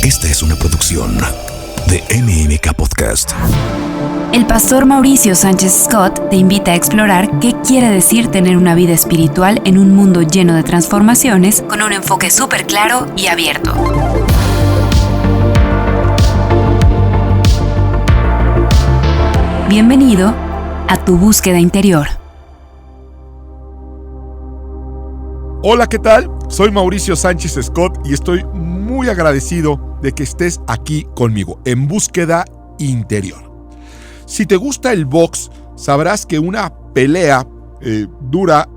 Esta es una producción de MMK Podcast. El pastor Mauricio Sánchez Scott te invita a explorar qué quiere decir tener una vida espiritual en un mundo lleno de transformaciones con un enfoque súper claro y abierto. Bienvenido a tu búsqueda interior. Hola, ¿qué tal? Soy Mauricio Sánchez Scott y estoy muy agradecido de que estés aquí conmigo en Búsqueda Interior. Si te gusta el box, sabrás que una pelea dura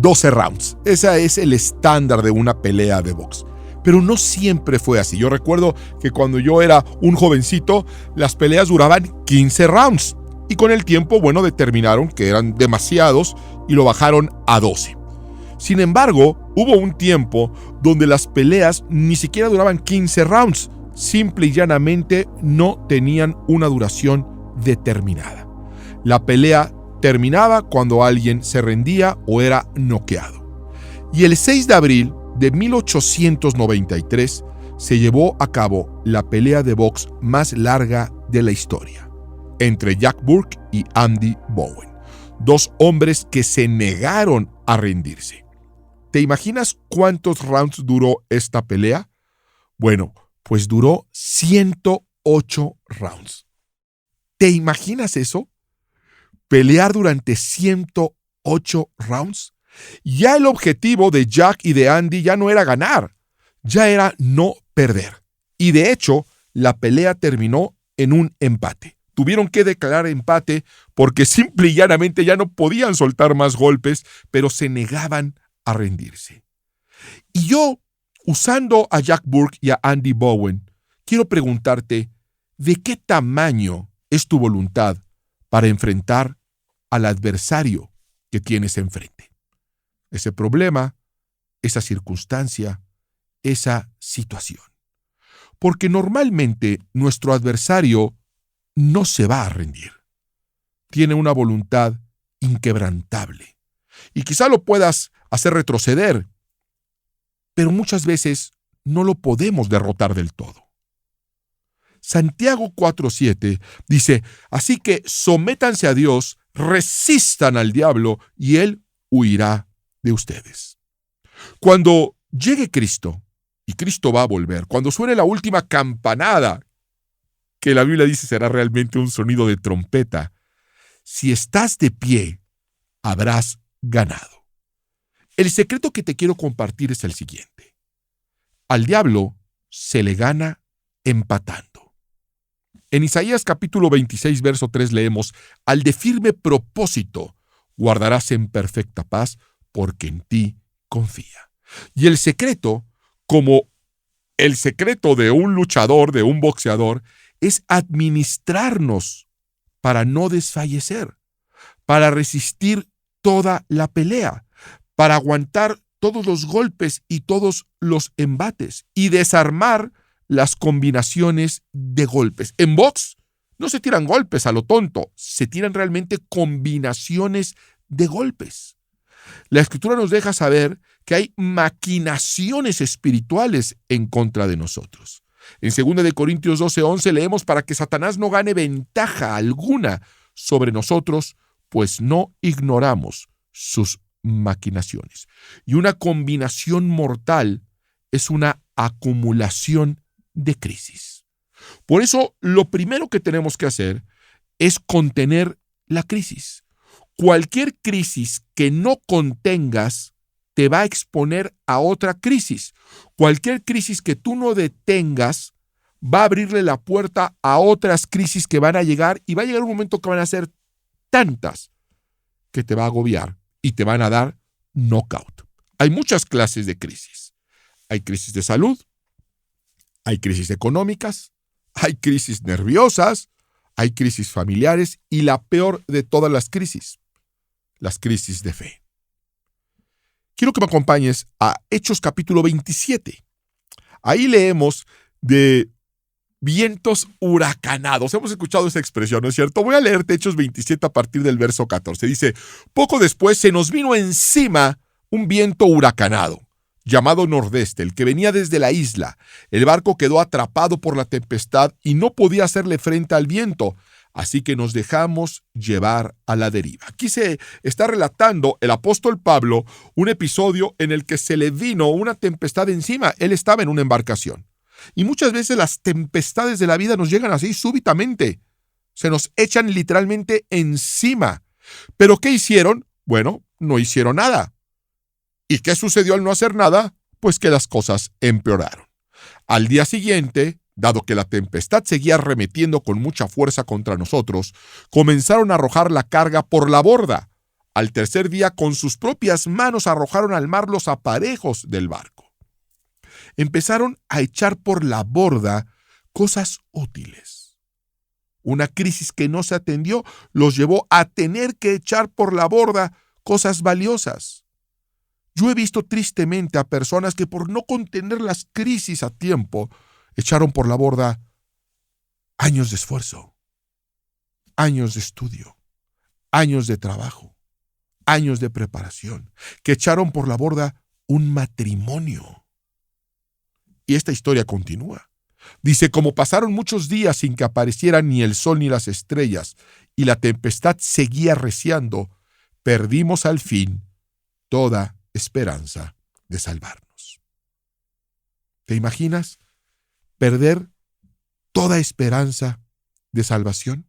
12 rounds. Ese es el estándar de una pelea de box. Pero no siempre fue así. Yo recuerdo que cuando yo era un jovencito, las peleas duraban 15 rounds. Y con el tiempo, determinaron que eran demasiados y lo bajaron a 12. Sin embargo, hubo un tiempo donde las peleas ni siquiera duraban 15 rounds. Simple y llanamente no tenían una duración determinada. La pelea terminaba cuando alguien se rendía o era noqueado. Y el 6 de abril de 1893 se llevó a cabo la pelea de box más larga de la historia, entre Jack Burke y Andy Bowen, dos hombres que se negaron a rendirse. ¿Te imaginas cuántos rounds duró esta pelea? Bueno, pues duró 108 rounds. ¿Te imaginas eso? ¿Pelear durante 108 rounds? Ya el objetivo de Jack y de Andy ya no era ganar, ya era no perder. Y de hecho, la pelea terminó en un empate. Tuvieron que declarar empate porque simple y llanamente ya no podían soltar más golpes, pero se negaban a rendirse. Y yo, usando a Jack Burke y a Andy Bowen, quiero preguntarte, ¿de qué tamaño es tu voluntad para enfrentar al adversario que tienes enfrente? Ese problema, esa circunstancia, esa situación. Porque normalmente nuestro adversario no se va a rendir. Tiene una voluntad inquebrantable. Y quizá lo puedas hacer retroceder, pero muchas veces no lo podemos derrotar del todo. Santiago 4:7 dice, así que sométanse a Dios, resistan al diablo y él huirá de ustedes. Cuando llegue Cristo, y Cristo va a volver, cuando suene la última campanada, que la Biblia dice será realmente un sonido de trompeta, si estás de pie, habrás ganado. El secreto que te quiero compartir es el siguiente. Al diablo se le gana empatando. En Isaías capítulo 26, verso 3 leemos, al de firme propósito guardarás en perfecta paz, porque en ti confía. Y el secreto, como el secreto de un luchador, de un boxeador, es administrarnos para no desfallecer, para resistir toda la pelea, para aguantar todos los golpes y todos los embates y desarmar las combinaciones de golpes. En box no se tiran golpes a lo tonto, se tiran realmente combinaciones de golpes. La Escritura nos deja saber que hay maquinaciones espirituales en contra de nosotros. En 2 Corintios 12:11 leemos para que Satanás no gane ventaja alguna sobre nosotros, pues no ignoramos sus maquinaciones. Y una combinación mortal es una acumulación de crisis. Por eso, lo primero que tenemos que hacer es contener la crisis. Cualquier crisis que no contengas te va a exponer a otra crisis. Cualquier crisis que tú no detengas va a abrirle la puerta a otras crisis que van a llegar y va a llegar un momento que van a ser tantas que te va a agobiar y te van a dar knockout. Hay muchas clases de crisis. Hay crisis de salud, hay crisis económicas, hay crisis nerviosas, hay crisis familiares y la peor de todas las crisis de fe. Quiero que me acompañes a Hechos capítulo 27. Ahí leemos de vientos huracanados. Hemos escuchado esa expresión, ¿no es cierto? Voy a leerte Hechos 27 a partir del verso 14. Dice, poco después se nos vino encima un viento huracanado llamado Nordeste, el que venía desde la isla. El barco quedó atrapado por la tempestad y no podía hacerle frente al viento, así que nos dejamos llevar a la deriva. Aquí se está relatando el apóstol Pablo un episodio en el que se le vino una tempestad encima. Él estaba en una embarcación. Y muchas veces las tempestades de la vida nos llegan así súbitamente. Se nos echan literalmente encima. ¿Pero qué hicieron? Bueno, no hicieron nada. ¿Y qué sucedió al no hacer nada? Pues que las cosas empeoraron. Al día siguiente, dado que la tempestad seguía arremetiendo con mucha fuerza contra nosotros, comenzaron a arrojar la carga por la borda. Al tercer día, con sus propias manos arrojaron al mar los aparejos del barco. Empezaron a echar por la borda cosas útiles. Una crisis que no se atendió los llevó a tener que echar por la borda cosas valiosas. Yo he visto tristemente a personas que por no contener las crisis a tiempo, echaron por la borda años de esfuerzo, años de estudio, años de trabajo, años de preparación, que echaron por la borda un matrimonio. Y esta historia continúa. Dice, como pasaron muchos días sin que aparecieran ni el sol ni las estrellas, y la tempestad seguía arreciando, perdimos al fin toda esperanza de salvarnos. ¿Te imaginas perder toda esperanza de salvación?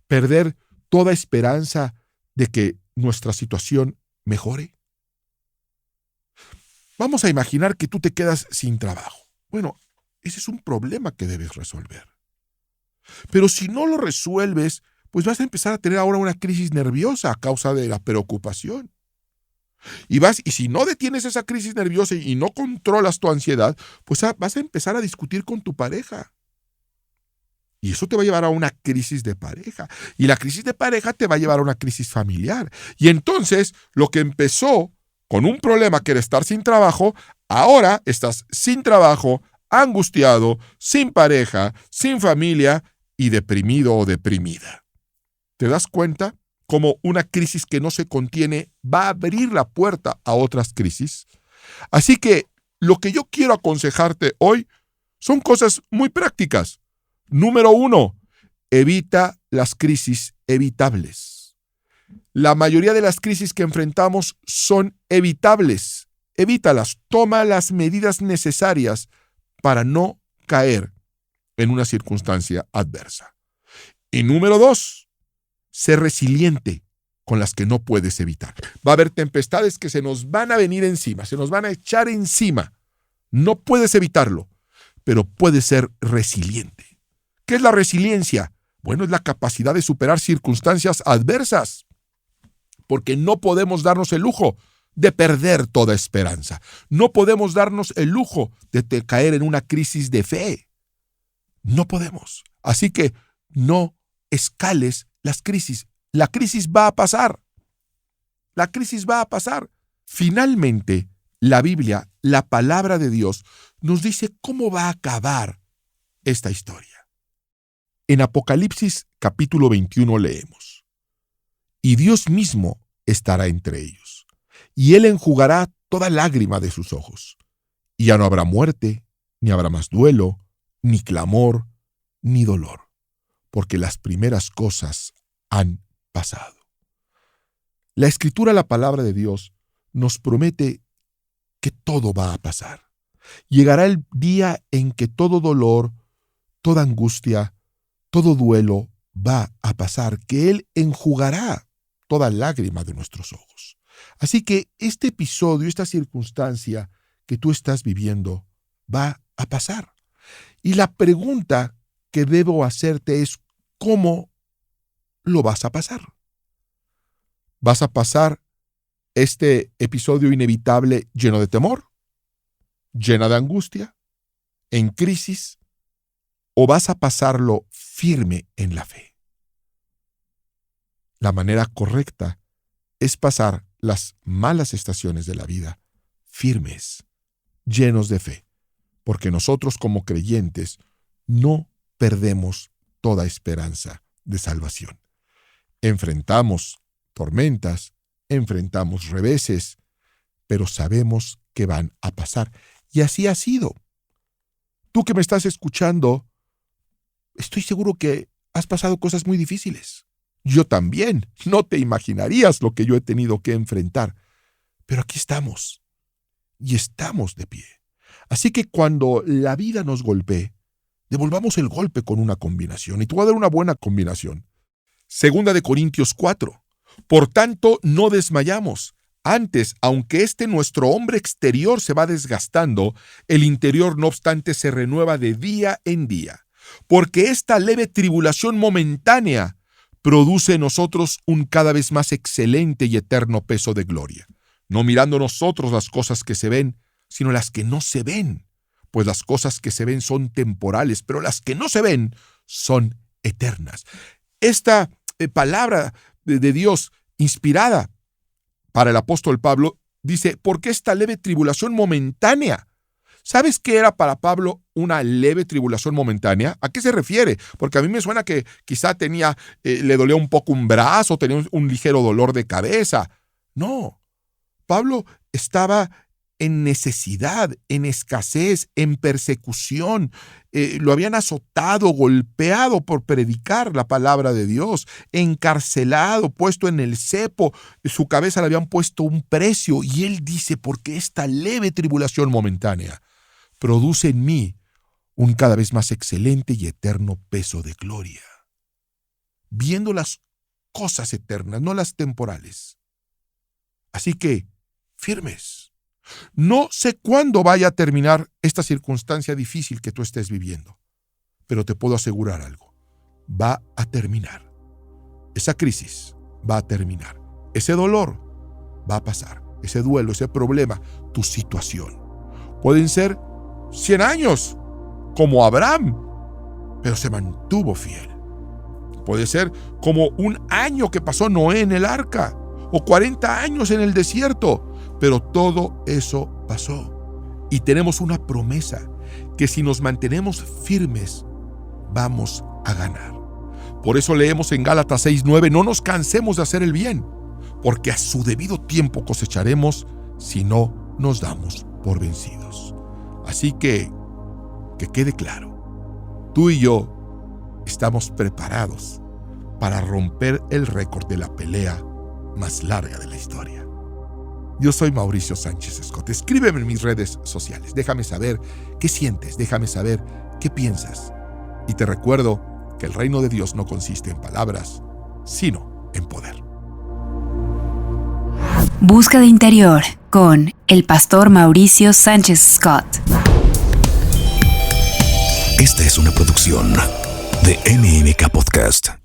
¿Perder toda esperanza de que nuestra situación mejore? Vamos a imaginar que tú te quedas sin trabajo. Bueno, ese es un problema que debes resolver. Pero si no lo resuelves, pues vas a empezar a tener ahora una crisis nerviosa a causa de la preocupación. Y si no detienes esa crisis nerviosa y no controlas tu ansiedad, pues vas a empezar a discutir con tu pareja. Y eso te va a llevar a una crisis de pareja. Y la crisis de pareja te va a llevar a una crisis familiar. Y entonces, lo que empezó con un problema que era estar sin trabajo, ahora estás sin trabajo, angustiado, sin pareja, sin familia y deprimido o deprimida. ¿Te das cuenta cómo una crisis que no se contiene va a abrir la puerta a otras crisis? Así que lo que yo quiero aconsejarte hoy son cosas muy prácticas. Número 1, evita las crisis evitables. La mayoría de las crisis que enfrentamos son evitables. Evítalas, toma las medidas necesarias para no caer en una circunstancia adversa. Y número 2, sé resiliente con las que no puedes evitar. Va a haber tempestades que se nos van a venir encima, se nos van a echar encima. No puedes evitarlo, pero puedes ser resiliente. ¿Qué es la resiliencia? Bueno, es la capacidad de superar circunstancias adversas, porque no podemos darnos el lujo de perder toda esperanza. No podemos darnos el lujo de caer en una crisis de fe. No podemos. Así que no escales las crisis. La crisis va a pasar. La crisis va a pasar. Finalmente, la Biblia, la palabra de Dios, nos dice cómo va a acabar esta historia. En Apocalipsis capítulo 21 leemos: y Dios mismo estará entre ellos, y Él enjugará toda lágrima de sus ojos, y ya no habrá muerte, ni habrá más duelo, ni clamor, ni dolor, porque las primeras cosas han pasado. La Escritura, la palabra de Dios, nos promete que todo va a pasar. Llegará el día en que todo dolor, toda angustia, todo duelo va a pasar, que Él enjugará toda lágrima de nuestros ojos. Así que este episodio, esta circunstancia que tú estás viviendo, va a pasar. Y la pregunta que debo hacerte es, ¿cómo lo vas a pasar? ¿Vas a pasar este episodio inevitable lleno de temor, llena de angustia, en crisis, o vas a pasarlo firme en la fe? La manera correcta es pasar las malas estaciones de la vida firmes, llenos de fe, porque nosotros como creyentes no perdemos toda esperanza de salvación. Enfrentamos tormentas, enfrentamos reveses, pero sabemos que van a pasar. Y así ha sido. Tú que me estás escuchando, estoy seguro que has pasado cosas muy difíciles. Yo también. No te imaginarías lo que yo he tenido que enfrentar. Pero aquí estamos. Y estamos de pie. Así que cuando la vida nos golpee, devolvamos el golpe con una combinación. Y te voy a dar una buena combinación. 2 Corintios 4. Por tanto, no desmayamos. Antes, aunque nuestro hombre exterior se va desgastando, el interior no obstante se renueva de día en día. Porque esta leve tribulación momentánea produce en nosotros un cada vez más excelente y eterno peso de gloria. No mirando nosotros las cosas que se ven, sino las que no se ven. Pues las cosas que se ven son temporales, pero las que no se ven son eternas. Esta palabra de Dios inspirada para el apóstol Pablo dice, porque esta leve tribulación momentánea. ¿Sabes qué era para Pablo una leve tribulación momentánea? ¿A qué se refiere? Porque a mí me suena que quizá le dolía un poco un brazo, tenía un ligero dolor de cabeza. No, Pablo estaba en necesidad, en escasez, en persecución. Lo habían azotado, golpeado por predicar la palabra de Dios, encarcelado, puesto en el cepo. Su cabeza le habían puesto un precio. Y él dice, porque esta leve tribulación momentánea produce en mí un cada vez más excelente y eterno peso de gloria. Viendo las cosas eternas, no las temporales. Así que, firmes. No sé cuándo vaya a terminar esta circunstancia difícil que tú estés viviendo, pero te puedo asegurar algo. Va a terminar. Esa crisis va a terminar. Ese dolor va a pasar. Ese duelo, ese problema, tu situación. Pueden ser 100 años, como Abraham, pero se mantuvo fiel. Puede ser como un año que pasó Noé en el arca, o 40 años en el desierto, pero todo eso pasó. Y tenemos una promesa, que si nos mantenemos firmes, vamos a ganar. Por eso leemos en Gálatas 6:9, no nos cansemos de hacer el bien, porque a su debido tiempo cosecharemos si no nos damos por vencidos. Así que quede claro, tú y yo estamos preparados para romper el récord de la pelea más larga de la historia. Yo soy Mauricio Sánchez Scott. Escríbeme en mis redes sociales. Déjame saber qué sientes, déjame saber qué piensas. Y te recuerdo que el reino de Dios no consiste en palabras, sino en poder. Búsqueda Interior con el pastor Mauricio Sánchez Scott. Esta es una producción de MMK Podcast.